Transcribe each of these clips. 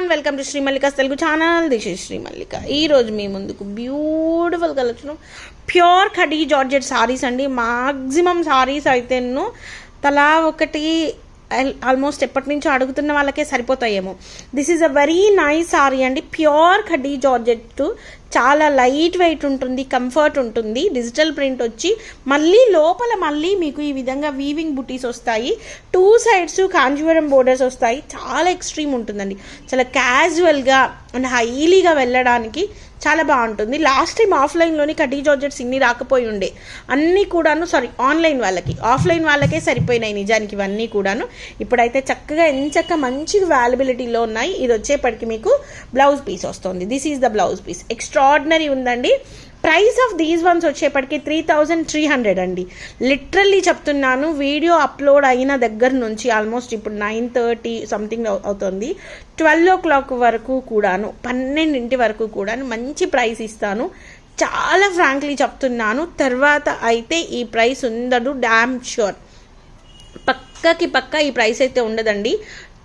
Everyone, welcome to Shri Mallika's Telugu channel. This is Shri Mallika. ఈరోజు మీ ముందుకు beautiful collection pure khadi georgette sarees అండి. మాక్సిమం సారీస్ అయితే తలా ఒకటి ఆల్మోస్ట్ ఎప్పటి నుంచో అడుగుతున్న వాళ్ళకే సరిపోతాయేమో. This is a very nice saree అండి. ప్యూర్ ఖడీ జార్జెట్, చాలా లైట్ వెయిట్ ఉంటుంది, కంఫర్ట్ ఉంటుంది. డిజిటల్ ప్రింట్ వచ్చి మళ్ళీ లోపల మీకు ఈ విధంగా వీవింగ్ బుటీస్ వస్తాయి. టూ సైడ్స్ కాంజీవరం బోర్డర్స్ వస్తాయి. చాలా ఎక్స్ట్రీమ్ ఉంటుందండి. చాలా క్యాజువల్గా అండ్ హైలీగా వెళ్ళడానికి చాలా బాగుంటుంది. లాస్ట్ టైం ఆఫ్లైన్లోని ఖడీ జార్జెట్స్ ఇన్ని రాకపోయి ఉండే, అన్నీ కూడాను ఆన్లైన్ వాళ్ళకి, ఆఫ్లైన్ వాళ్ళకే సరిపోయినాయి నిజానికి ఇవన్నీ కూడాను. ఇప్పుడైతే చక్కగా ఎంచక్క మంచి అవైలబిలిటీలో ఉన్నాయి. ఇది వచ్చేప్పటికి మీకు బ్లౌజ్ పీస్ వస్తుంది. This is the blouse piece. Extraordinary ఉందండి. ప్రైస్ ఆఫ్ దీస్ వన్స్ వచ్చేప్పటికి 3300 అండి. లిటరల్లీ చెప్తున్నాను, వీడియో అప్లోడ్ అయిన దగ్గర నుంచి ఆల్మోస్ట్ ఇప్పుడు 9:30 సంథింగ్ అవుతుంది. 12 o'clock వరకు కూడాను, 12 వరకు కూడాను మంచి ప్రైస్ ఇస్తాను. చాలా ఫ్రాంక్లీ చెప్తున్నాను. తర్వాత అయితే ఈ ప్రైస్ ఉండదు, డామ్ ష్యూర్. పక్కా ఈ ప్రైస్ అయితే ఉండదండి.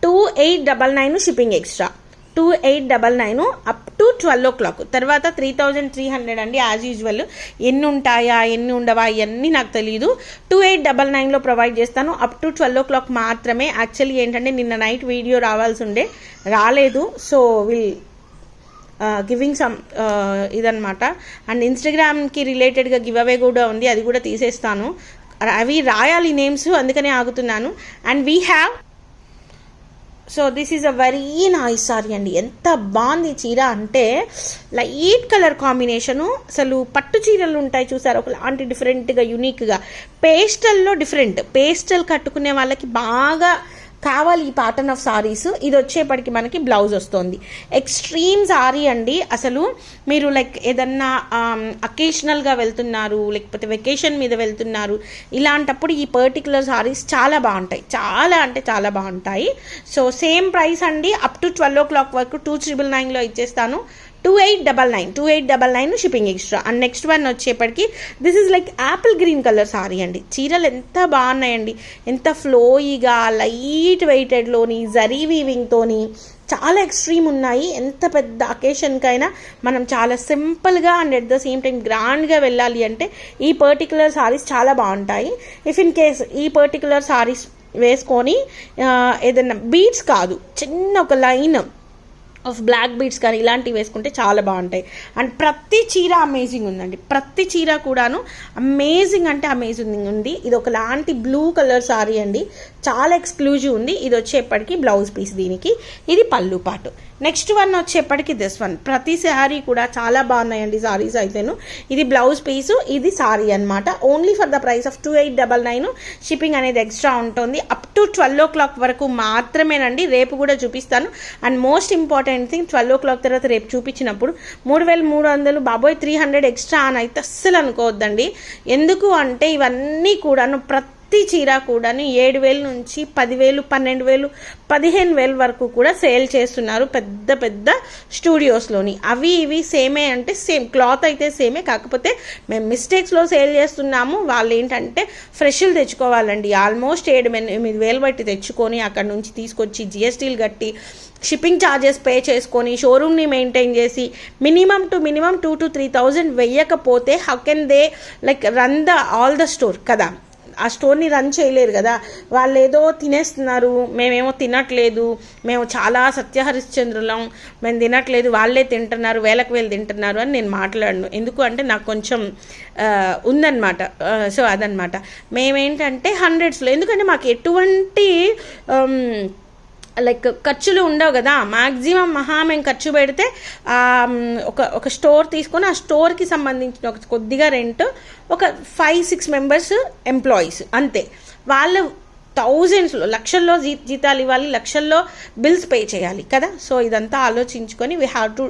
2899 shipping extra. 2899 up to 12 o'clock. తర్వాత 3300 అండి. యాజ్ యూజువల్ ఎన్ని ఉంటాయా ఎన్ని ఉండవా ఇవన్నీ నాకు తెలియదు. 2899లో ప్రొవైడ్ చేస్తాను. అప్ టు 12 o'clock మాత్రమే. యాక్చువల్లీ ఏంటంటే నిన్న నైట్ వీడియో రావాల్సి ఉండే, రాలేదు. సో విల్ గివింగ్ సమ్ ఇదనమాట. అండ్ ఇన్స్టాగ్రామ్కి రిలేటెడ్గా గివ్ అవే కూడా ఉంది, అది కూడా తీసేస్తాను. అవి రాయాలి నేమ్స్, అందుకనే ఆగుతున్నాను. And we have, so this is a very nice saree అండి. ఎంత బాగుంది చీర అంటే, లైట్ కలర్ కాంబినేషను. అసలు పట్టు చీరలు ఉంటాయి చూసారు, ఒకలాంటి డిఫరెంట్గా యూనిక్గా. పేస్టల్లో డిఫరెంట్, పేస్టల్ కట్టుకునే వాళ్ళకి బాగా కావాలి ఈ ప్యాటర్న్ ఆఫ్ సారీస్. ఇది వచ్చేప్పటికి మనకి బ్లౌజ్ వస్తుంది. ఎక్స్ట్రీమ్ సారీ అండి. అసలు మీరు లైక్ ఏదన్నా అకేషనల్గా వెళ్తున్నారు, లేకపోతే వెకేషన్ మీద వెళ్తున్నారు, ఇలాంటప్పుడు ఈ పర్టికులర్ సారీస్ చాలా బాగుంటాయి. చాలా అంటే చాలా బాగుంటాయి. సో సేమ్ ప్రైస్ అండి. అప్ టు 12 o'clock వరకు 2999లో ఇచ్చేస్తాను. 2899 shipping extra. And next one వచ్చేప్పటికి this is like apple green colour saree అండి. చీరలు ఎంత బాగున్నాయండి, ఎంత ఫ్లోయిగా, లైట్ వెయిటెడ్లోని, జరీ వీవింగ్తోని చాలా ఎక్స్ట్రీమ్ ఉన్నాయి. ఎంత పెద్ద అకేషన్కైనా మనం చాలా సింపుల్గా and at the same time గ్రాండ్గా వెళ్ళాలి అంటే ఈ పర్టికులర్ సారీస్ చాలా బాగుంటాయి. ఇఫ్ ఇన్ కేస్ ఈ పర్టికులర్ సారీస్ వేసుకొని ఏదైనా బీడ్స్ కాదు, చిన్న ఒక లైన్ ఆఫ్ బ్లాక్ బీడ్స్ కానీ ఇలాంటివి వేసుకుంటే చాలా బాగుంటాయి. అండ్ ప్రతి చీర అమేజింగ్ ఉందండి. ప్రతి చీర కూడాను అమేజింగ్ అంటే అమేజింగ్ ఉంది. ఇది ఒకలాంటి బ్లూ కలర్ సారీ అండి, చాలా ఎక్స్క్లూజివ్ ఉంది. ఇది వచ్చేప్పటికి బ్లౌజ్ పీస్, దీనికి ఇది పళ్ళు పాటు. నెక్స్ట్ వన్ వచ్చేప్పటికి దిస్ వన్. ప్రతి శారీ కూడా చాలా బాగున్నాయండి సారీస్ అయితేను. ఇది బ్లౌజ్ పీసు, ఇది సారీ అనమాట. Only for the price of 2899 shipping అనేది ఎక్స్ట్రా ఉంటుంది. అప్ టు 12 o'clock వరకు మాత్రమేనండి. రేపు కూడా చూపిస్తాను. And most important thing, 12 o'clock తర్వాత రేపు చూపించినప్పుడు 3300 బాబోయ్ 300 ఎక్స్ట్రా అని అయితే అస్సలు అనుకోవద్దండి. ఎందుకు అంటే ఇవన్నీ కూడాను ప్రతి చీర కూడాను 7000 నుంచి 10,000, 12,000, 15,000 వరకు కూడా సేల్ చేస్తున్నారు పెద్ద పెద్ద స్టూడియోస్లోని. అవి ఇవి సేమే అంటే సేమ్ క్లాత్ అయితే సేమే, కాకపోతే మేము మిస్టేక్స్లో సేల్ చేస్తున్నాము. వాళ్ళు ఏంటంటే ఫ్రెష్లు తెచ్చుకోవాలండి. ఆల్మోస్ట్ 7,000 బట్టి తెచ్చుకొని అక్కడ నుంచి తీసుకొచ్చి జిఎస్టీలు కట్టి షిప్పింగ్ ఛార్జెస్ పే చేసుకొని షోరూమ్ని మెయింటైన్ చేసి మినిమం 2,000 to 3,000 వెయ్యకపోతే how can they like run the all the store కదా. ఆ స్టోర్ని రన్ చేయలేరు కదా. వాళ్ళు ఏదో తినేస్తున్నారు, మేమేమో తినట్లేదు, మేము చాలా సత్యహరిశ్చంద్రులం, మేము తినట్లేదు, వాళ్ళే తింటున్నారు, వేలకు వేలు తింటున్నారు అని నేను మాట్లాడను. ఎందుకు అంటే నాకు కొంచెం ఉందన్నమాట. సో అదనమాట. మేమేంటంటే 100sలో, ఎందుకంటే మాకు ఎటువంటి లైక్ ఖర్చులు ఉండవు కదా. మ్యాక్సిమం మేము ఖర్చు పెడితే ఒక స్టోర్ తీసుకొని ఆ స్టోర్కి సంబంధించిన ఒక కొద్దిగా రెంట్, ఒక 5-6 మెంబర్స్ ఎంప్లాయీస్ అంతే. వాళ్ళు థౌజండ్స్లో, లక్షల్లో జీతాలు ఇవ్వాలి, లక్షల్లో బిల్స్ పే చేయాలి కదా. సో ఇదంతా ఆలోచించుకొని we have to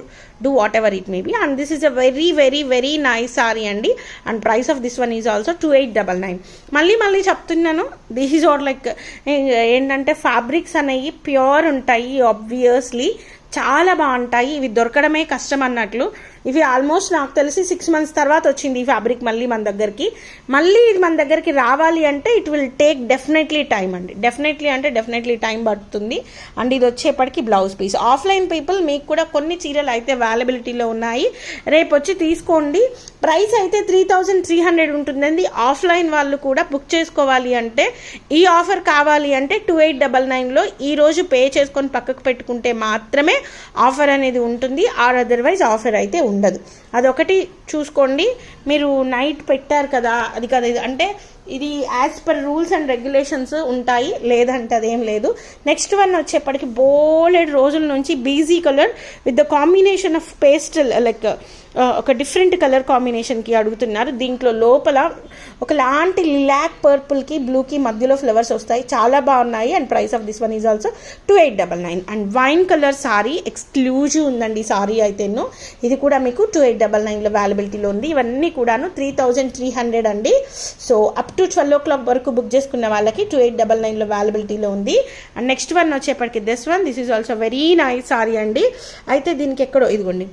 do whatever it may be. And this is a very very very nice saree అండి. And price of this one is also 2899. మళ్ళీ చెప్తున్నాను, దిస్ ఈజ్ ఆర్ లైక్ ఏంటంటే fabrics అనేవి pure ఉంటాయి. Obviously చాలా బాగుంటాయి. ఇవి దొరకడమే కష్టం అన్నట్లు. ఇవి ఆల్మోస్ట్ నాకు తెలిసి 6 months తర్వాత వచ్చింది ఈ ఫ్యాబ్రిక్ మళ్ళీ మన దగ్గరికి. మళ్ళీ ఇది మన దగ్గరికి రావాలి అంటే it will take definitely time అండి. డెఫినెట్లీ టైం పడుతుంది. అండ్ ఇది వచ్చేప్పటికి బ్లౌజ్ పీస్. ఆఫ్లైన్ పీపుల్ మీకు కూడా కొన్ని చీరలు అయితే అవైలబిలిటీలో ఉన్నాయి, రేపు వచ్చి తీసుకోండి. ప్రైస్ అయితే 3300 ఉంటుందండి. ఆఫ్లైన్ వాళ్ళు కూడా బుక్ చేసుకోవాలి అంటే, ఈ ఆఫర్ కావాలి అంటే 2899లో ఈరోజు పే చేసుకొని పక్కకు పెట్టుకుంటే మాత్రమే ఆఫర్ అనేది ఉంటుంది. ఆర్ అదర్వైజ్ ఆఫర్ అయితే ఉండదు. అదొకటి చూసుకోండి. మీరు నైట్ పెట్టారు కదా, అది కదా ఇది అంటే ఇది as per rules and regulations ఉంటాయి, లేదంటే అదేం లేదు. నెక్స్ట్ వన్ వచ్చేప్పటికి బోలెడ్ రోజుల నుంచి beige colour with the combination of pastel, like ఒక డిఫరెంట్ కలర్ కాంబినేషన్కి అడుగుతున్నారు. దీంట్లో లోపల ఒకలాంటి లిలాక్ పర్పుల్కి బ్లూకి మధ్యలో ఫ్లవర్స్ వస్తాయి, చాలా బాగున్నాయి. And price of this one is also 2899. And wine colour sorry exclusive ఉందండి సారీ అయితేను. ఇది కూడా మీకు 2899లో అవైలబిలిటీలో ఉంది. ఇవన్నీ కూడాను 3300 అండి. సో అప్ టు 12 o'clock వరకు బుక్ చేసుకున్న వాళ్ళకి 2899లో అవైలబిలిటీలో ఉంది. అండ్ నెక్స్ట్ వన్ వచ్చేప్పటికి this is also very nice saree అండి. అయితే దీనికి ఎక్కడో ఇదిగోండి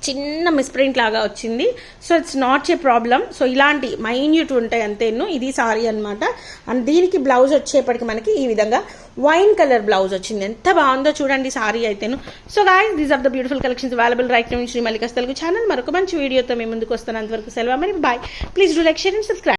చిన్న మిస్ప్రింట్ లాగా వచ్చింది. So it's not a problem. So ఇలాంటి మైన్యూట్ ఉంటాయి అంతేను. ఇది సారీ అనమాట. అండ్ దీనికి బ్లౌజ్ వచ్చేప్పటికి మనకి ఈ విధంగా వైన్ కలర్ బ్లౌజ్ వచ్చింది. ఎంత బాగుందో చూడండి సారీ అయితేను. So guys, these are the beautiful collections available right now in Shri Mallika's Telugu channel. మరొక మంచి వీడియోతో మేము ముందుకు వస్తాను. అంతవరకు సెలవు మరి. Bye. Please do like, share and subscribe.